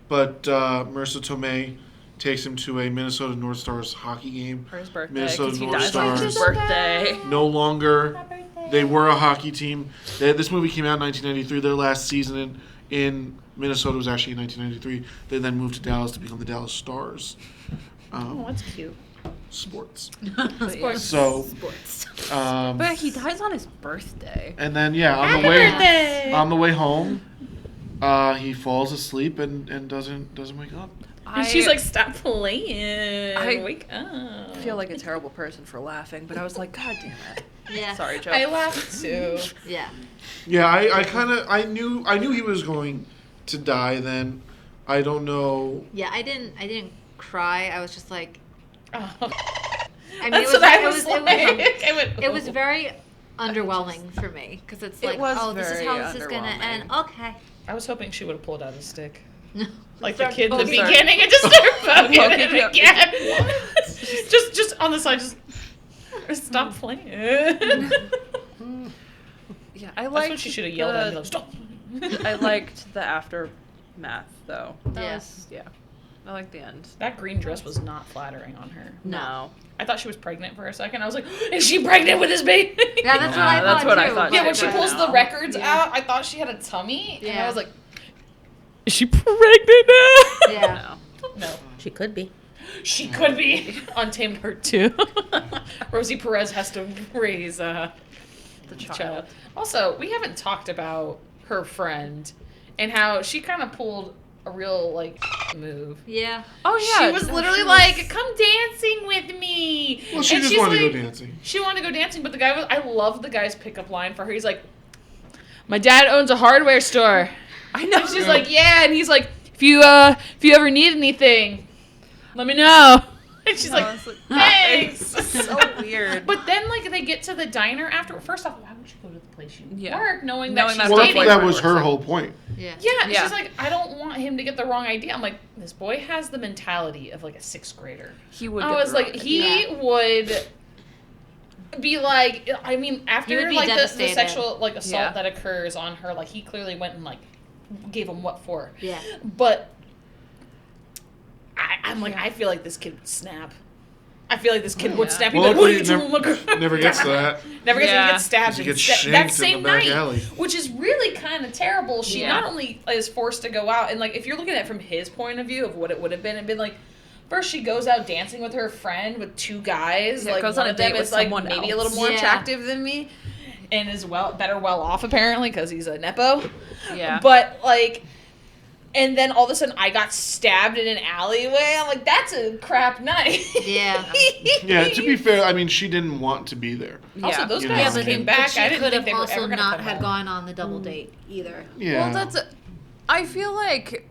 But Marissa Tomei takes him to a Minnesota North Stars hockey game. for his birthday, Minnesota 'cause he North dies on his Stars. birthday. No longer. They were a hockey team. This movie came out in 1993. Their last season in Minnesota was actually in 1993. They then moved to Dallas to become the Dallas Stars. Oh, that's cute. sports. But yeah. So, Sports. But he dies on his birthday. and then on the way home, he falls asleep and doesn't wake up. And she's like, "Stop playing. Wake up." I feel like a terrible person for laughing, but I was like, God damn it. Yeah. Sorry, Joe. I laughed too. Yeah. Yeah, I knew he was going to die. Then I don't know. Yeah, I didn't cry. I was just like, Oh. I mean, That's what I was like. it was very underwhelming for me because it's like, was oh, this is very how this is gonna end. Okay. I was hoping she would have pulled out a stick. No. Like the Start kid in the poking. beginning and just start poking Poking it you. again. just on the side, just stop playing. Yeah, I That's liked what she should have yelled at me. Like, stop. I liked the aftermath, though. Yeah. I like the end. That green dress was not flattering on her. No. I thought she was pregnant for a second. I was like, is she pregnant with this baby? Yeah, that's what I thought that's what I too. thought Yeah, too. when she pulls the No. records Yeah. out, I thought she had a tummy. And I Yeah. was like, is she pregnant now? Yeah. No. She could be. She could be. Untamed Heart too. Rosie Perez has to raise The child. Also, we haven't talked about her friend and how she kind of pulled a real move. Yeah. Oh, yeah. She was literally like, "Come dancing with me." Well, she And just she's wanted to like- go dancing. She wanted to go dancing, but the guy was. I love the guy's pickup line for her. He's like, "My dad owns a hardware store." I know. And she's like, "Yeah," and he's like, if you ever need anything, let me know." And she's like, "Thanks." So weird. But then, they get to the diner after. First off, why would you go to the place you work knowing that she's that's Well, what dating? boyfriend that was works her like. whole point. Yeah. Yeah, and Yeah. she's like, I don't want him to get the wrong idea. I'm like, this boy has the mentality of a 6th grader. He would. I get was the like, wrong he would be like, I mean, after would be the devastated. sexual assault Yeah. that occurs on her, he clearly went and gave him what for. Yeah. But I'm like, I feel like this kid would snap. I feel like this kid would snap. He'd Well, be like, what are you luckily doing? Never gets to that. Never gets Yeah. to get stabbed. She and gets sta- that shanked in same the back night, alley. which is really kind of terrible. She Yeah. not only is forced to go out and if you're looking at it from his point of view of what it would have been, it'd been first she goes out dancing with her friend with 2 guys. Yeah, goes one on a of them date with is someone maybe a else. little more Yeah. attractive than me, and is better off apparently because he's a nepo. Yeah. But and then all of a sudden I got stabbed in an alleyway. I'm like, that's a crap night. Yeah. Yeah, to be fair, I mean, she didn't want to be there. Also, Yeah. those You guys know, came but back. She I didn't could think have they were also ever gonna not come had home. gone on the double date either. Yeah. Well, I feel like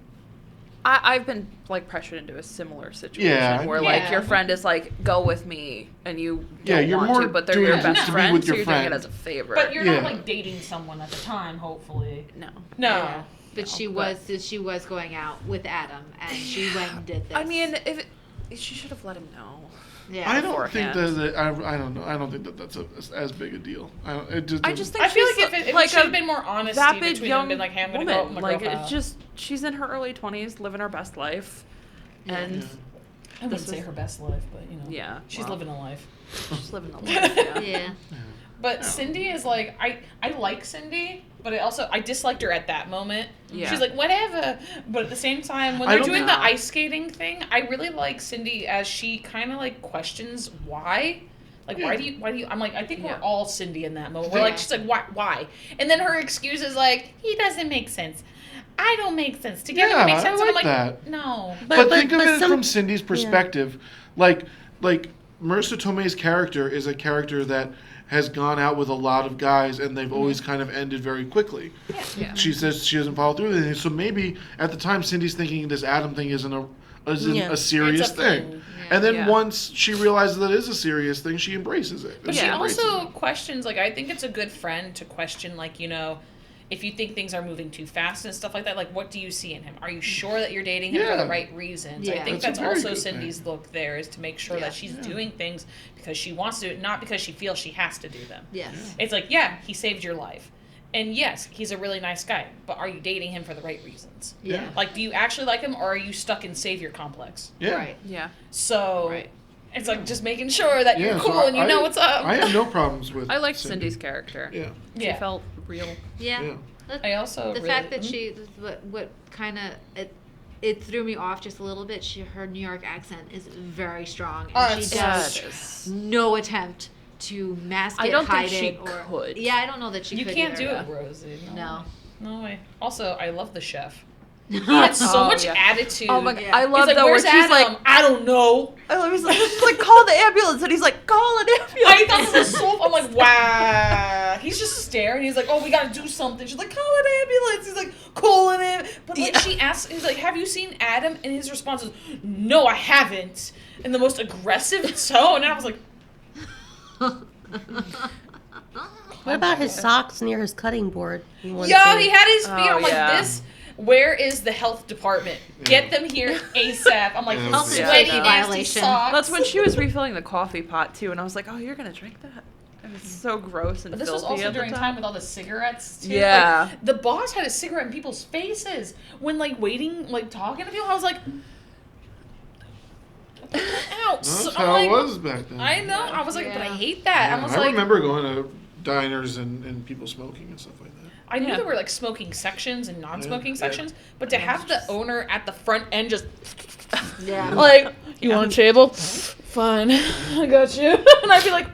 I've been pressured into a similar situation Yeah. where Yeah. your friend is go with me and you Yeah, don't you're want more to, but they're doing your it best to be friend, with so your you're doing friend. it as a favor. But you're Yeah. not dating someone at the time, hopefully. no. No. Yeah. But she was going out with Adam, and she went and did this. I mean, she should have let him know. yeah. I don't think beforehand. I don't know. I don't think that's as big a deal. I just think I feel she's like if it should have been more honesty that big between young them, been hey, I'm gonna go out with woman. my girlfriend. It's just she's in her early 20s, living her best life, and I wouldn't this say was- her best life, but Yeah, she's well. living a life. she's living the life. Yeah. Yeah. But Cindy is I like Cindy, but I disliked her at that moment. Yeah. She's like, whatever. But at the same time, when I they're don't doing know. the ice skating thing, I really like Cindy as she kind of questions why. Why do you? I'm I think Yeah. we're all Cindy in that moment. We're Yeah. she's why? And then her excuse is he doesn't make sense. I don't make sense. Together Yeah, we make I sense. like and I'm that. no. But think of it some- from Cindy's perspective. Like Marissa Tomei's character is a character that has gone out with a lot of guys and they've always kind of ended very quickly. Yeah. She says she doesn't follow through with anything. So maybe at the time Cindy's thinking this Adam thing isn't Yeah. a serious It's a thing. thing. And then Yeah. once she realizes that it is a serious thing, she embraces it. But Yeah. she embraces also it. questions, I think it's a good friend to question, if you think things are moving too fast and stuff like that, what do you see in him? Are you sure that you're dating him for Yeah. the right reasons? I Yeah. think That's that's a very also good Cindy's look there, is to make sure Yeah. that she's doing things because she wants to do it, not because she feels she has to do them. Yes. It's he saved your life. And yes, he's a really nice guy, but are you dating him for the right reasons? Yeah. Do you actually like him, or are you stuck in savior complex? Yeah. Right. Yeah. So Right. it's just making sure that Yeah, you're so cool and you know what's up. I have no problems with I liked Cindy. Cindy's character. Yeah. She Yeah. felt real. Yeah. Yeah. I also The really, fact that she, what kind of, it threw me off just a little bit. Her New York accent is very strong, and she does no attempt to mask it, I don't hide think it, she or could. Yeah, I don't know that she You could. can't either. do it, Rosie. No. No way. Also, I love the chef. He had so much attitude. Oh my god, Yeah. I He's love like, that where "Where's she's Adam?" like, I don't know. I love she's like, call the ambulance, and he's like, call an ambulance. I thought it was so. I'm like, wow. He's just staring. He's like, oh, we gotta do something. She's like, call an ambulance. He's like, call an ambulance. But like, she asks, he's like, have you seen Adam? And his response is, no, I haven't. In the most aggressive tone. And I was like, What about his socks near his cutting board? yo, he had his feet. I'm like, yeah. this. Where is the health department? Get them here ASAP. I'm like, Yeah, health yeah. sweaty, Yeah. nasty Violation. socks. That's when she was refilling the coffee pot too, and I was like, oh, you're gonna drink that? It was so gross and But this filthy was also at the during time. time with all the cigarettes too. Yeah. Like, the boss had a cigarette in people's faces when like waiting, like talking to people. I was like, out. That's So, how I'm it like, was back then. I know. I was like, but I Yeah. hate that. Yeah, I was I like, remember going to diners and people smoking and stuff like that. I knew Yeah. there were like smoking sections and non-smoking Yeah. sections, but to have the owner at the front end just Yeah. like, you want a table? Fine, I got you. And I'd be like,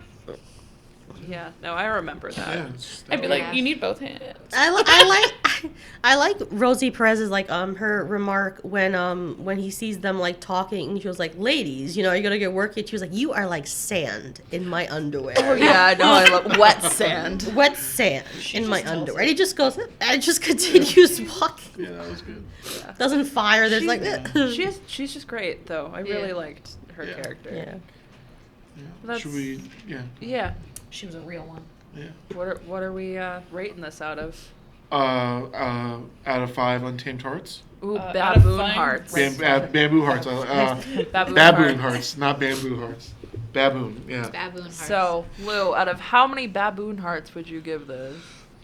Yeah, no, I remember that. Yeah, it's- I'd be Yeah. like, you need both hands. I like Rosie Perez's like her remark when he sees them like talking. She was like, "Ladies, you know, are you gonna get work yet?" She was like, "You are like sand in my underwear." Oh yeah, no, I love wet sand. Wet sand in my just tells underwear. it. And he just goes and just continues walking. Yeah, that was good. Doesn't fire. There's like She's just great though. I really liked her Yeah. character. yeah. Yeah. That's- Should we? Yeah. Yeah. She was a real one. Yeah. What are we rating this out of? Out of 5 Untamed Hearts. Ooh, Out of baboon 5 hearts. Bamboo hearts. Baboon Baboon heart. hearts, not bamboo hearts. Baboon. Yeah. Baboon hearts. So, Lou, out of how many baboon hearts would you give this?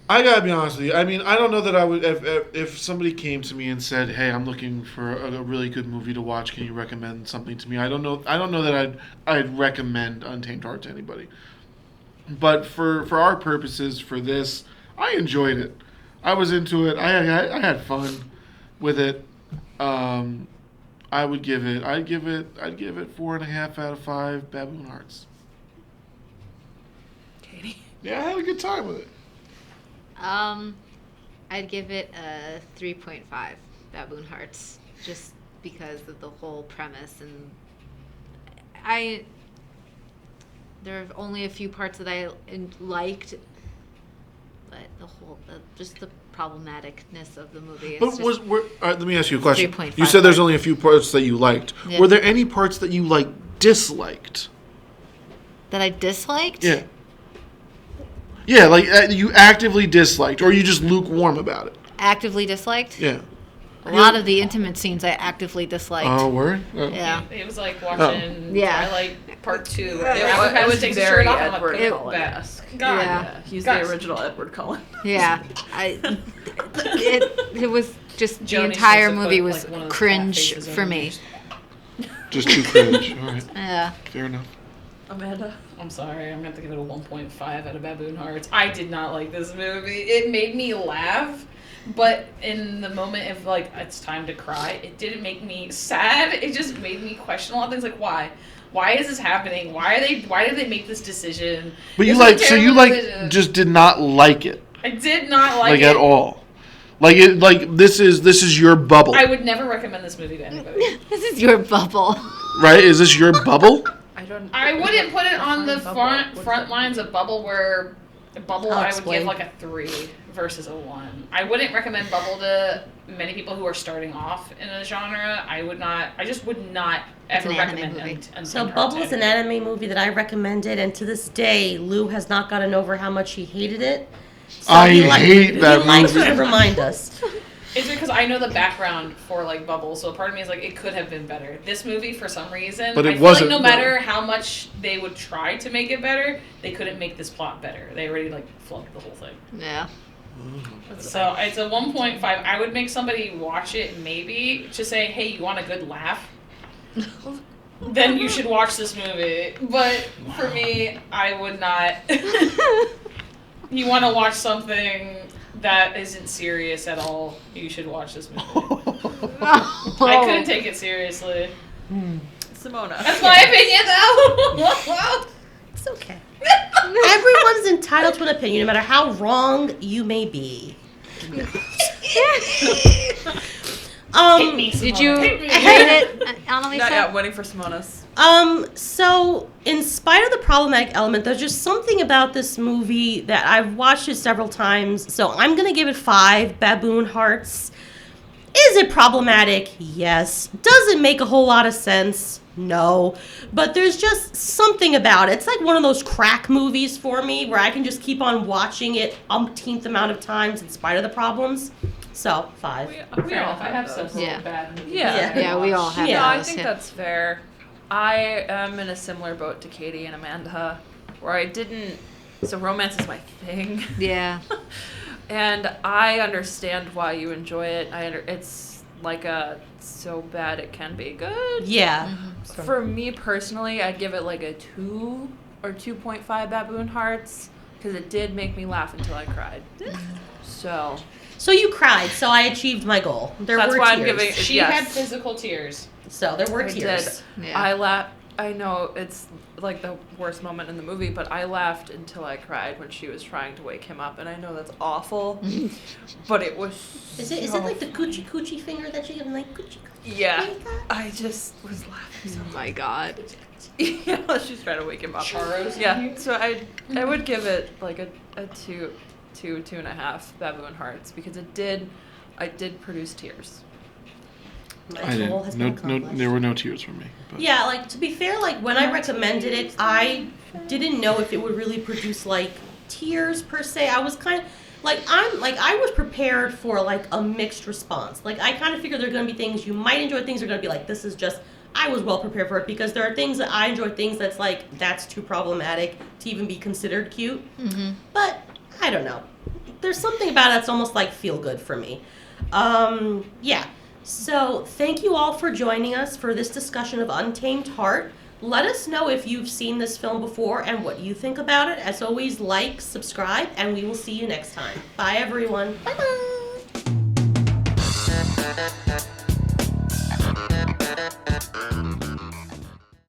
I gotta be honest with you. I mean, I don't know that I would. If somebody came to me and said, "Hey, I'm looking for a really good movie to watch. Can you recommend something to me?" I don't know. I don't know that I'd recommend Untamed Heart to anybody. But for our purposes, for this, I enjoyed it. I was into it. I had fun with it. I'd give it 4.5 out of 5 baboon hearts. Katie. Yeah, I had a good time with it. I'd give it a 3.5 baboon hearts, just because of the whole premise, and there are only a few parts that I liked, but just the problematicness of the movie. But let me ask you a question. 3.5 You said there's hearts. only a few parts that you liked. Yeah. Were there any parts that you disliked? that I disliked? Yeah. Yeah, like you actively disliked, or you just lukewarm about it. Actively disliked? Yeah. A lot of the intimate scenes I actively disliked. Oh, word? Oh. Yeah. It was like watching Yeah. Twilight Part 2. It It was takes his very shirt off. I'm Edward like, "Put it Cullen-esque. back." God. Yeah. He's Guys. the original Edward Cullen. Yeah. It was just, the Joni's entire supposed to movie put, was like, one of those cat cringe faces for over me. Just too cringe. All right. Yeah. Fair enough. Amanda. I'm sorry, I'm gonna have to give it a 1.5 out of Baboon Hearts. I did not like this movie. It made me laugh, but in the moment of like it's time to cry, it didn't make me sad. It just made me question a lot of things, like why? Why is this happening? Why did they make this decision? But This you is a terrible decision. just did not like it, I did not like like it at all. This is your bubble, I would never recommend this movie to anybody. This is your bubble. right? Is this your bubble? I wouldn't put it on the Define bubble. front lines of Bubble, where Bubble I'll I would explain. give like a 3 versus a 1. I wouldn't recommend Bubble to many people who are starting off in a genre. I just would not ever an anime recommend movie. Untamed So Heart Bubble to is an anybody. anime movie that I recommended, and to this day, Lou has not gotten over how much he hated it. So I he hate that He likes movie. to remind us. It's because I know the background for like Bubble, so part of me is like it could have been better. This movie, for some reason, But it I feel wasn't, like no though. matter how much they would try to make it better, they couldn't make this plot better. They already like flubbed the whole thing. Yeah. So it's a 1.5. I would make somebody watch it maybe to say, hey, you want a good laugh? Then you should watch this movie. But for me, I would not. You want to watch something that isn't serious at all, you should watch this movie. I couldn't take it seriously. Simona. That's my opinion, though. It's okay. Everyone's entitled to an opinion, no matter how wrong you may be. Did you rate it, Annalisa? Yeah, waiting for Simona's. So in spite of the problematic element, there's just something about this movie that I've watched it several times. So I'm gonna give it 5 baboon hearts. Is it problematic? Yes. Does it make a whole lot of sense? No. But there's just something about it. It's like one of those crack movies for me where I can just keep on watching it umpteenth amount of times in spite of the problems. So 5. We Fair all enough. I have those. some Yeah. bad movies. Yeah. Yeah, we all have Yeah. No, I those. think Yeah. that's fair. I am in a similar boat to Katie and Amanda, where I didn't. So romance is my thing. Yeah. And I understand why you enjoy it. It's like a so bad it can be good. Yeah. For me personally, I'd give it like a 2 or 2.5 baboon hearts because it did make me laugh until I cried. So So you cried, so I achieved my goal. There that's were why tears. I'm giving. She yes, had physical tears. So there were I tears. did. Yeah. I laughed. I know it's like the worst moment in the movie, but I laughed until I cried when she was trying to wake him up, and I know that's awful, but it was. Is it so like the coochie coochie finger that you can like coochie coochie? Yeah, like that? I just was laughing so Oh my god. yeah, she's trying to wake him up. Charros. Yeah, so I would give it like a 2.5 baboon hearts because I did produce tears. My I goal has didn't. been No, accomplished. there were no tears from me. But. Yeah, like to be fair, like when I recommended it, I didn't know if it would really produce like tears per se. I was kind of like I was prepared for like a mixed response. Like I kind of figured there are going to be things you might enjoy, things are going to be like this is just. I was well prepared for it because there are things that I enjoy, things that's like that's too problematic to even be considered cute. Mm-hmm. But I don't know. There's something about it that's almost like feel good for me. Yeah. So thank you all for joining us for this discussion of Untamed Heart. Let us know if you've seen this film before and what you think about it. As always, like, subscribe, and we will see you next time. Bye, everyone. Bye-bye.